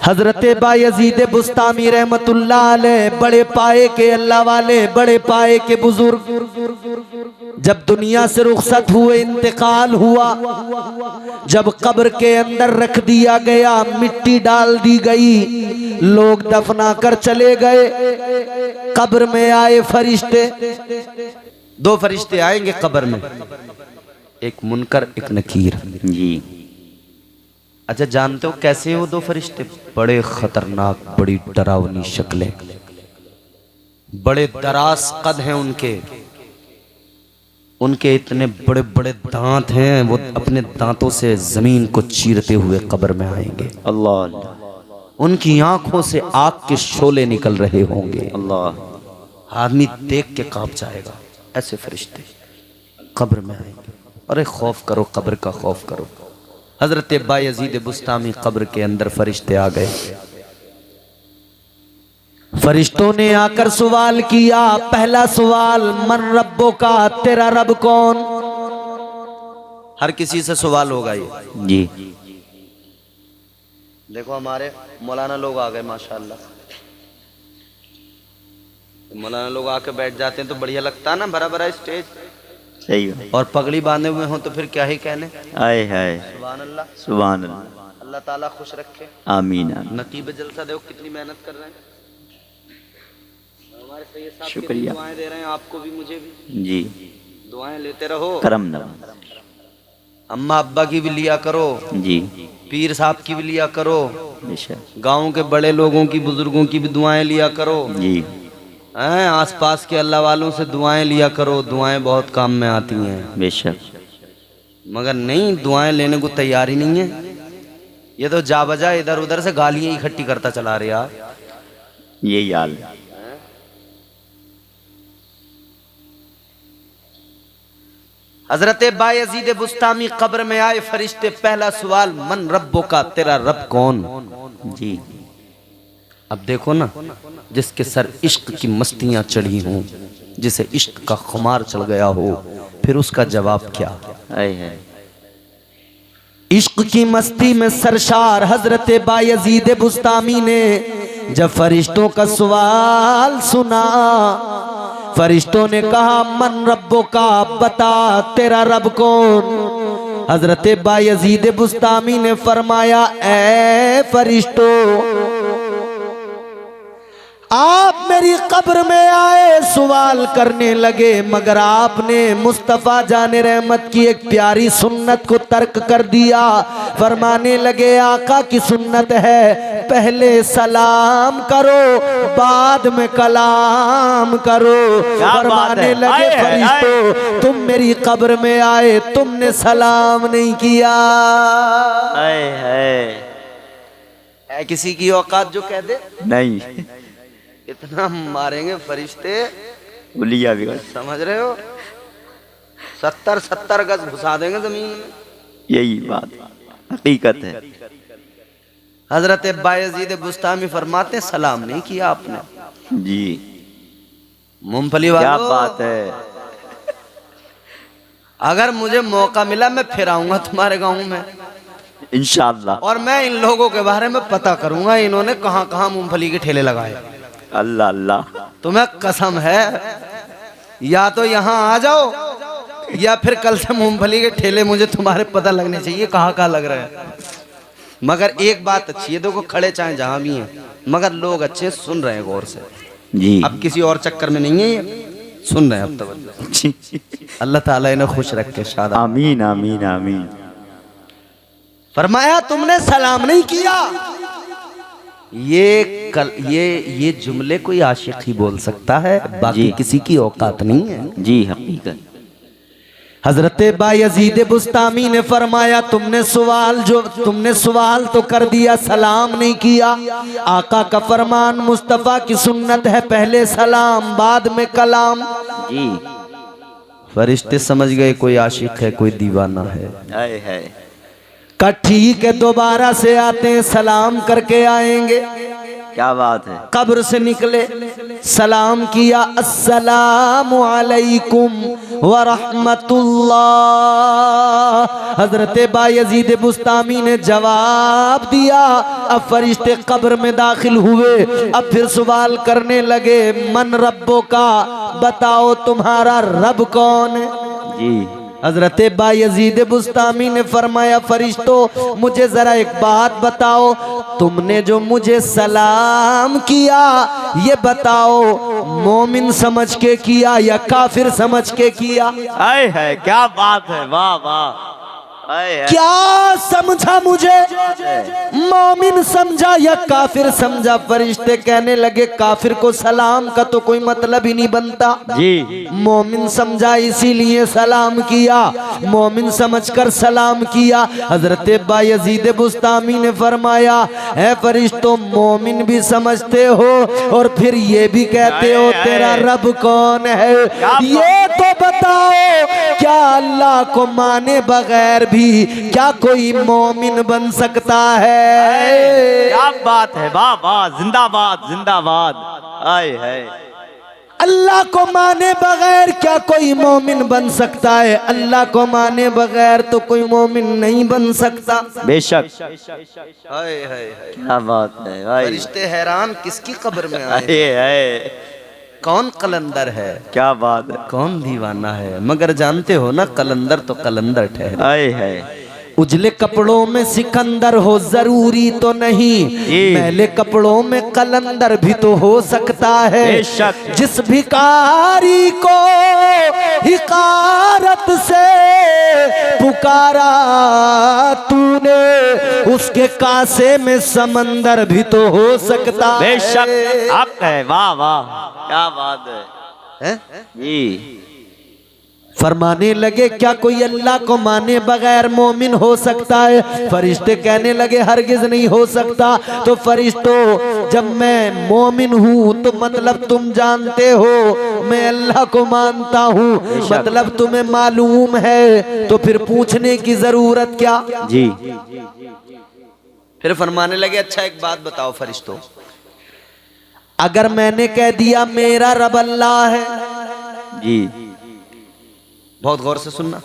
हजरत बायजीद बुस्तामी रहमतुल्लाह अलैह बड़े पाए के अल्लाह वाले, बड़े पाए के बुजुर्ग जब दुनिया से रुखसत हुए, इंतकाल हुआ, जब कब्र के अंदर रख दिया गया, मिट्टी डाल दी गई, लोग दफना कर चले गए, कब्र में आए फरिश्ते, दो फरिश्ते आएंगे कब्र में, एक मुनकर एक नकीर जी। अच्छा जानते हो कैसे वो दो फरिश्ते? बड़े खतरनाक, बड़ी डरावनी शक्लें, बड़े दराज कद हैं उनके इतने बड़े बड़े दांत हैं, वो अपने दांतों से जमीन को चीरते हुए कब्र में आएंगे। अल्लाह। उनकी आंखों से आग के शोले निकल रहे होंगे। अल्लाह। आदमी देख के कांप जाएगा। ऐसे फरिश्ते कब्र में आएंगे। अरे खौफ करो, कब्र का खौफ करो। हजरत बायजीद बुस्तामी कब्र के अंदर फरिश्ते आ गए। फरिश्तों ने आकर सवाल किया, पहला सवाल, मन रब्बो का, तेरा रब कौन? हर किसी से सवाल होगा ये जी। देखो हमारे मौलाना लोग आ गए माशाल्लाह। मौलाना लोग आके बैठ जाते हैं तो बढ़िया लगता है ना, भरा भरा स्टेज। सही है। और पगड़ी बांधे हुए हो तो फिर क्या ही कहने। आए हाय। सुभान अल्लाह, सुभान अल्लाह। अल्लाह ताला खुश रखे। आमीन आमीन। नकीब जलसा देखो कितनी मेहनत कर रहे हैं। हमारे सैयद साहब शुक्रिया। दुआएं दे रहे हैं आपको भी, मुझे भी। जी। दुआएं लेते रहो। करम नम। अम्मा अब्बा की भी लिया करो, जी। पीर साहब की भी लिया करो, बेशक। गाँव के बड़े लोगों की, बुजुर्गों की भी दुआएं लिया करो। जी। आस पास के अल्लाह वालों से दुआएं लिया करो, दुआएं बहुत काम में आती हैं। बेशक। मगर नहीं, दुआएं लेने को तैयार ही नहीं है। ये तो जा बजा इधर उधर से गालियां इकट्ठी करता चला रहे आप। यही हाल। हजरत बायजीद बुस्तामी कब्र में आए फरिश्ते, पहला सवाल, मन रब्बो का, तेरा रब कौन? जी। अब देखो ना, जिसके सर इश्क की मस्तियां चढ़ी हों, जिसे इश्क का खुमार चढ़ गया हो, फिर उसका जवाब क्या? आए हाय। इश्क की मस्ती में सरशार हजरत बायजीद बुस्तामी ने जब फरिश्तों का सवाल सुना, फरिश्तों ने कहा, मन रब्बो का, बता तेरा रब कौन? हजरत बायजीद बुस्तामी ने फरमाया, ऐ फरिश्तों, आप मेरी कब्र में आए, सवाल करने लगे, मगर आपने मुस्तफ़ा जाने रहमत की एक प्यारी सुन्नत को तर्क कर दिया। फरमाने लगे, आका की सुन्नत है, पहले सलाम करो, बाद में कलाम करो। फरमाने लगे, फरिश्तों, तुम मेरी कब्र में आए, तुमने सलाम नहीं किया। है किसी की औकात जो कह दे? नहीं। इतना मारेंगे फरिश्ते, उलिया भी। समझ रहे हो? 70 गज घुसा देंगे जमीन में। यही बात हकीकत है। हजरत बायजीद बुस्तामी फरमाते, सलाम नहीं किया आपने। जी। मूंगफली वालों, क्या बात है। अगर मुझे मौका मिला मैं फिर आऊंगा तुम्हारे गांव में इंशाअल्लाह, और मैं इन लोगों के बारे में पता करूंगा, इन्होंने कहां कहां मूंगफली के ठेले लगाए। अल्लाह अल्लाह। तुम्हें कसम है, या तो यहाँ आ जाओ, या फिर कल से मूंगफली के ठेले मुझे तुम्हारे पता लगने चाहिए कहाँ कहाँ लग रहे हैं। मगर एक बात अच्छी है, देखो खड़े चाहे जहां भी हैं, मगर लोग अच्छे सुन रहे हैं गौर से। जी। अब किसी और चक्कर में नहीं है, ये सुन रहे हैं अब तवज्जो। अल्लाह ताला इन्हें खुश रखे, शाद। आमीन आमीन आमीन। फरमाया, तुमने सलाम नहीं किया। ये जुमले कोई आशिक ही बोल सकता है, बाकी किसी की औकात नहीं है। जी हकीकत। हजरत बायजीद बुस्तामी ने फरमाया, तुमने सवाल तो कर दिया, सलाम नहीं किया। आका का फरमान, मुस्तफ़ा की सुन्नत है, पहले सलाम बाद में कलाम। जी। फरिश्ते समझ गए कोई आशिक है, कोई दीवाना है। आए हाय। का ठीक है, दोबारा से आते हैं, सलाम करके आएंगे। क्या बात है। कब्र से निकले, सलाम किया, अस्सलामु अलैकुम व रहमतुल्लाह। हजरत बायजीद बुस्तामी ने जवाब दिया। अब फरिश्ते कब्र में दाखिल हुए। अब फिर सवाल करने लगे, मन रब्बो का, बताओ तुम्हारा रब कौन है। जी। हजरत बायजीद बुस्तामी ने फरमाया, फरिश्तों मुझे जरा एक बात बताओ, तुमने जो मुझे सलाम किया ये बताओ मोमिन समझ के किया या काफिर समझ के किया। आए है, क्या बात है, वाह वाह। आए है। क्या समझा मुझे, मोमिन समझा या काफिर समझा। फरिश्ते कहने लगे, काफिर को सलाम का तो कोई मतलब ही नहीं बनता जी। मोमिन समझा इसीलिए सलाम किया, मोमिन समझकर सलाम किया। हजरत बायजीद बुस्तामी ने फरमाया, है फरिश्तों मोमिन भी समझते हो और फिर ये भी कहते हो तेरा रब कौन है। ये तो बताओ, क्या अल्लाह को माने बगैर भी क्या कोई मोमिन बन सकता है। क्या बात है, वाह वाह, जिंदाबाद जिंदाबाद। आए है। अल्लाह को माने बगैर क्या कोई मोमिन बन सकता है। अल्लाह को माने बगैर तो कोई मोमिन नहीं बन सकता। बेशक। हाय हाय हाय, क्या बात है। फरिश्ते हैरान, किसकी कब्र में आए, है। कौन कलंदर है, क्या बात है। कौन दीवाना है। मगर जानते हो ना, कलंदर तो कलंदर ठहरे। आए है। उजले कपड़ों में सिकंदर हो जरूरी तो नहीं, मैले कपड़ों में कलंदर भी तो हो सकता है। बेशक। जिस भिखारी को हिकारत से पुकारा तूने, उसके कासे में समंदर भी तो हो सकता है। बेशक। आप है, वाह वाह, क्या बात है। जी। फरमाने लगे, क्या कोई अल्लाह को माने बगैर मोमिन हो सकता है। फरिश्ते कहने लगे, हरगिज नहीं हो सकता। तो फरिश्तों, जब मैं मोमिन हूँ तो मतलब तुम जानते हो मैं अल्लाह को मानता हूँ, मतलब तुम्हें मालूम है, तो फिर पूछने की जरूरत क्या। जी। फिर फरमाने लगे, अच्छा एक बात बताओ फरिश्तों, अगर मैंने कह दिया मेरा रब अल्लाह है। जी। बहुत गौर से सुनना।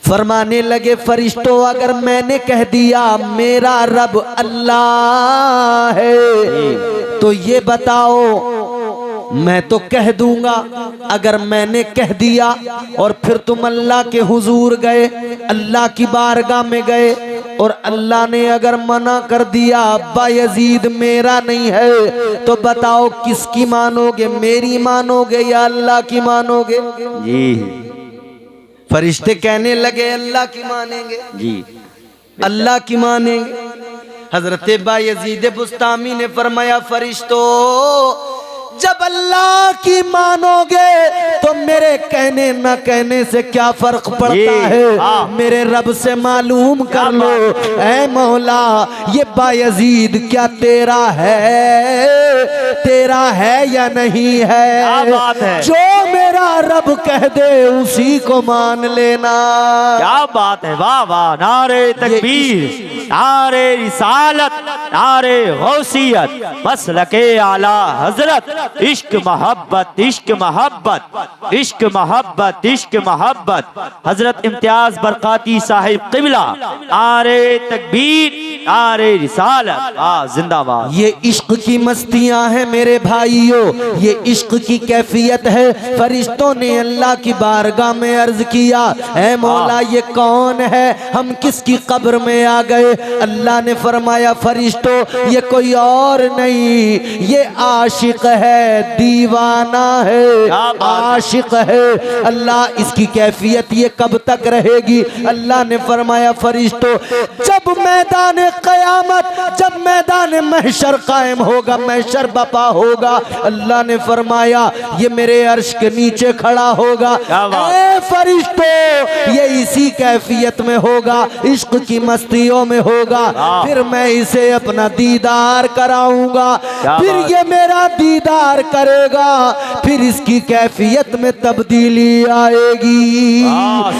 फरमाने लगे, फरिश्तों अगर मैंने कह दिया मेरा रब अल्लाह है तो ये बताओ, मैं तो कह दूंगा, अगर मैंने कह दिया और फिर तुम अल्लाह के हुजूर गए, अल्लाह की बारगाह में गए और अल्लाह ने अगर मना कर दिया बायजीद मेरा नहीं है, तो बताओ किसकी मानोगे, मेरी मानोगे या अल्लाह की मानोगे। जी। फरिश्ते कहने लगे, अल्लाह की मानेंगे। जी। अल्लाह की मानेंगे। हजरत बायजीद बुस्तामी ने फरमाया, फरिश्तों जब अल्लाह की मानोगे तो मेरे कहने न कहने से क्या फर्क पड़ता है। मेरे रब से मालूम कर लो, ऐ मौला ये बायजीद क्या तेरा है या नहीं है। जो मेरा रब कह दे उसी को मान लेना। क्या बात है, वाह वाह। नारे तकबीर, नारे रिसालत, नारे गौसियत, मसलके आला हजरत, इश्क मोहब्बत, इश्क मोहब्बत, इश्क मोहब्बत, इश्क मोहब्बत। हजरत इम्तियाज बरकाती साहिब किबला, नारे तकबीर, नारे रिसालत, जिंदाबाद। ये इश्क की मस्तियां हैं मेरे भाइयों, ये इश्क की कैफियत है। फरिश्तों ने अल्लाह की बारगाह में अर्ज किया, ऐ मौला ये कौन है, हम किसकी कब्र में आ गए। अल्लाह ने फरमाया, फरिश्तों ये कोई और नहीं, ये आशिक है, दीवाना है, आशिक है। अल्लाह इसकी कैफियत ये कब तक रहेगी। अल्लाह ने फरमाया, फरिश्तों जब मैदान क़यामत, जब मैदान महशर कायम होगा, महशर बपा होगा, अल्लाह ने फरमाया ये मेरे अर्श के नीचे खड़ा होगा। ऐ फरिश्तों ये इसी कैफियत में होगा, इश्क की मस्तियों में होगा। फिर मैं इसे अपना दीदार कराऊंगा, फिर ये मेरा दीदार करेगा, फिर इसकी कैफियत में तब्दीली आएगी।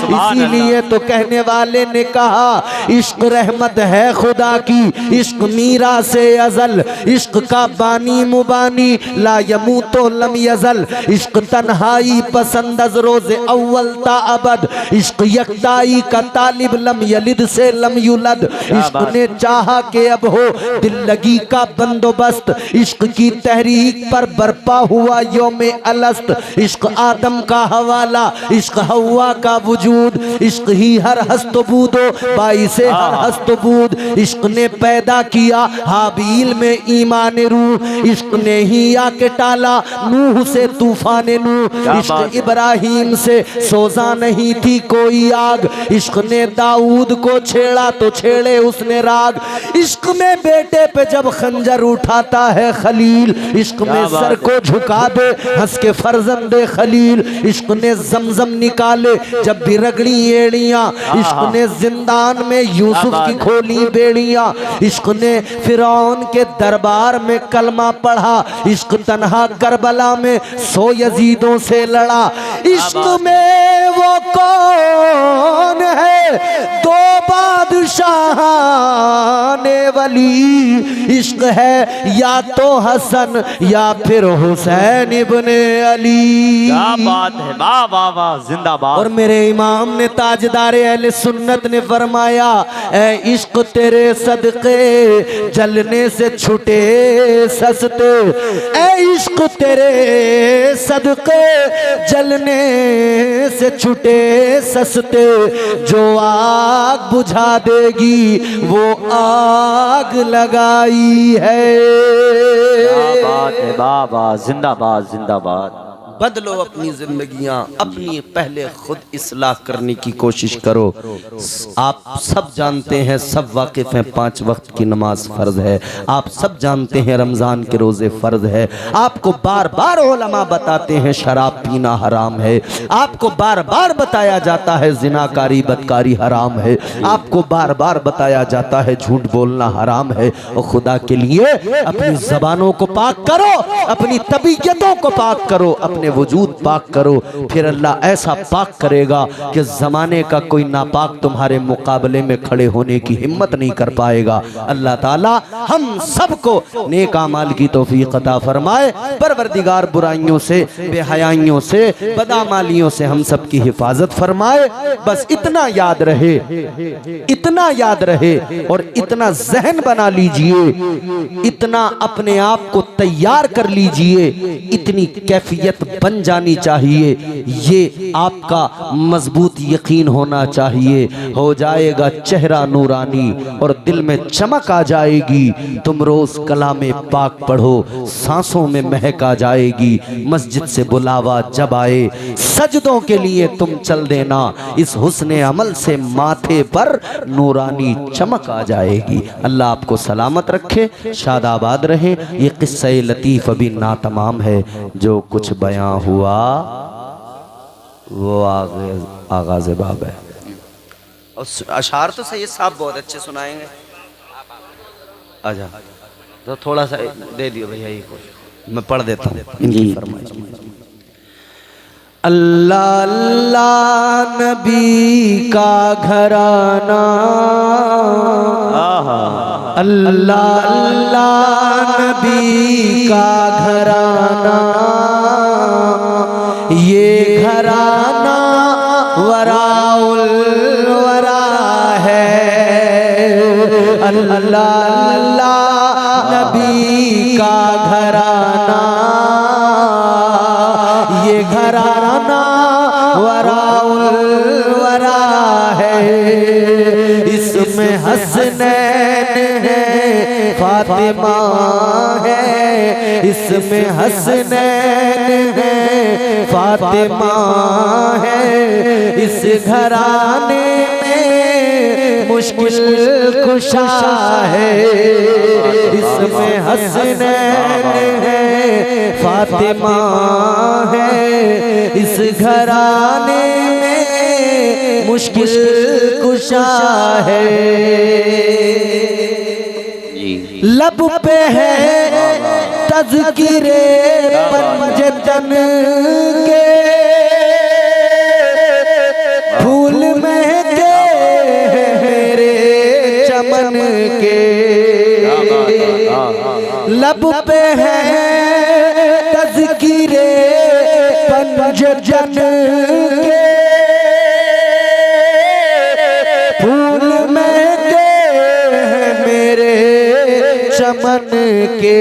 इसीलिए तो कहने वाले ने कहा, इश्क रहमत है खुदा खुदा की, इश्क मीरा से अजल, इश्क का बानी मुबानी ला यमूतो लम यजल, इश्क तन्हाई पसंद अज रोज़े अव्वल ता अबद, इश्क यकदाई का तालिब लम यलिद से लम युलद, इश्क ने चाहा के अब हो दिल लगी का बंदोबस्त, इश्क की तहरीक पर बरपा हुआ यौमे अलस्त, इश्क आदम का हवाला, इश्क हवा का वजूद, इश्क ही हर हस्तबूदो बाई से हर हस्तबूद, इश्क ने पैदा किया हाबील में ईमान रूह, इश्क ने ही आके टाला नूह से तूफान नूह, इश्क इब्राहिम से सोजा नहीं थी कोई आग, इश्क ने दाऊद को छेड़ा तो छेड़े उसने राग, इश्क में बेटे पे जब खंजर उठाता है खलील, इश्क में सर को झुका दे हंस के फर्जंदे खलील, इश्क ने जमजम निकाले जब भी रगड़ी एड़ियां, इश्क ने जिंदान में यूसुफ की खोली बेड़ियां, इश्क ने फिरौन के दरबार में कलमा पढ़ा, इश्क तन्हा करबला में 100 यजीदों से लड़ा, इश्क में वो कौन है दो बादशाह ने वली, इश्क है या तो हसन या फिर हुसैन इब्ने अली। क्या बात है, वाह वाह वाह, जिंदाबाद। और मेरे इमाम ने ताजदार अहले सुन्नत ने फरमाया, ऐ इश्क तेरे सदके जलने से छुटे सस्ते, ऐ इश्क तेरे सदके जलने से छुटे सस्ते, जो आग बुझा देगी वो आग लगाई है। क्या बात है, वाह वाह, जिंदाबाद जिंदाबाद। बदलो अपनी जिंदगियां, अपनी पहले खुद इस्लाह करने की कोशिश करो। आप सब जानते हैं, सब वाकिफ हैं 5 वक्त की नमाज फर्ज है, आप सब जानते हैं रमजान के रोजे फर्ज है, आपको बार बार उलमा बताते हैं शराब पीना हराम है, आपको बार बार बताया जाता है जिनाकारी बदकारी हराम है, आपको बार बार बताया जाता है झूठ बोलना हराम है। और खुदा के लिए अपनी जबानों को पाक करो, अपनी तबीयतों को पाक करो, अपने वजूद पाक करो, फिर अल्लाह ऐसा पाक करेगा कि जमाने का कोई नापाक तुम्हारे मुकाबले में खड़े होने की हिम्मत नहीं कर पाएगा। अल्लाह ताला हम सबको नेक अमाल की तौफीक अता फरमाए, परवरदिगार बुराइयों से, बेहयाइयों से, बदअमालियों से हम सब की हिफाजत फरमाए। बस इतना याद रहे, इतना याद रहे और इतना जहन बना लीजिए, इतना अपने आप को तैयार कर लीजिए, इतनी कैफियत बन जानी चाहिए, ये आपका मजबूत यकीन होना चाहिए। हो जाएगा चेहरा नूरानी और दिल में चमक आ जाएगी। तुम रोज कलामे पाक पढ़ो, सांसों में महक आ जाएगी। मस्जिद से बुलावा जब आए, सजदों के लिए तुम चल देना, इस हुस्ने अमल से माथे पर नूरानी चमक आ जाएगी। अल्लाह आपको सलामत रखे, शादाबाद रहे। ये किस्सा लतीफ़ अभी नातमाम है, जो कुछ बयां हुआ वो आगाज़ बाब है। और अशार तो सही साहब बहुत अच्छे सुनाएंगे। आजा तो थोड़ा सा दे दियो भैया, ये को मैं पढ़ देता हूँ इनकी फरमाइश। अल्लाह अल्लाह नबी का घराना, अल्लाह अल्लाह नबी का घराना, ये घराना वराउल वरा है। अल्लाह अल्लाह नबी का घराना, ये घराना वराउल वरा है। इसमें हसनैन है, फातिमा है, इसमें हसनैन है, फातिमा है। इस घराने में मुश्किल कुशा है, इसमें हसनैन है, फातिमा है। इस घराने में मुश्किल कुशा है। लब पे है तज़किरे पंजतन के, फूल महके रे चमन के। लब पे है तज़किरे पंजजन के, फूल महके हैं मेरे चमन के,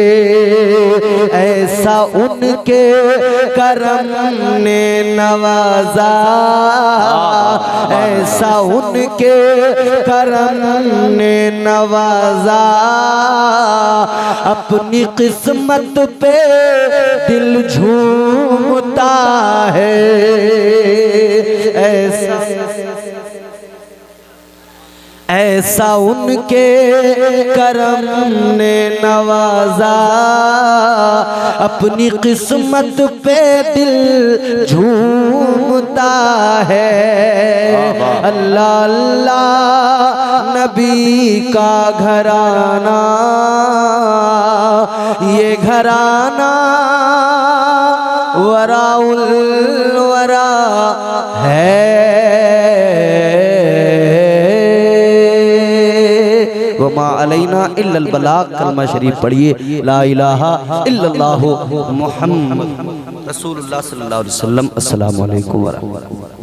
ऐसा उनके करम ने नवाजा, ऐसा उनके करम ने नवाजा, अपनी किस्मत पे दिल झूमता है, ऐसा उनके करम ने नवाजा, अपनी किस्मत पे दिल झूमता है। अल्लाह अल्लाह नबी का घराना, ये घराना वराउल वरा है। वमा अलैना इल्लल बलाग। कलमा शरीफ पढ़िए, ला इलाहा इल्लल्लाहु मुहम्मद रसूलुल्लाह सल्लल्लाहु अलैहि वसल्लम। अस्सलामु अलैकुम व रहमतुल्लाह।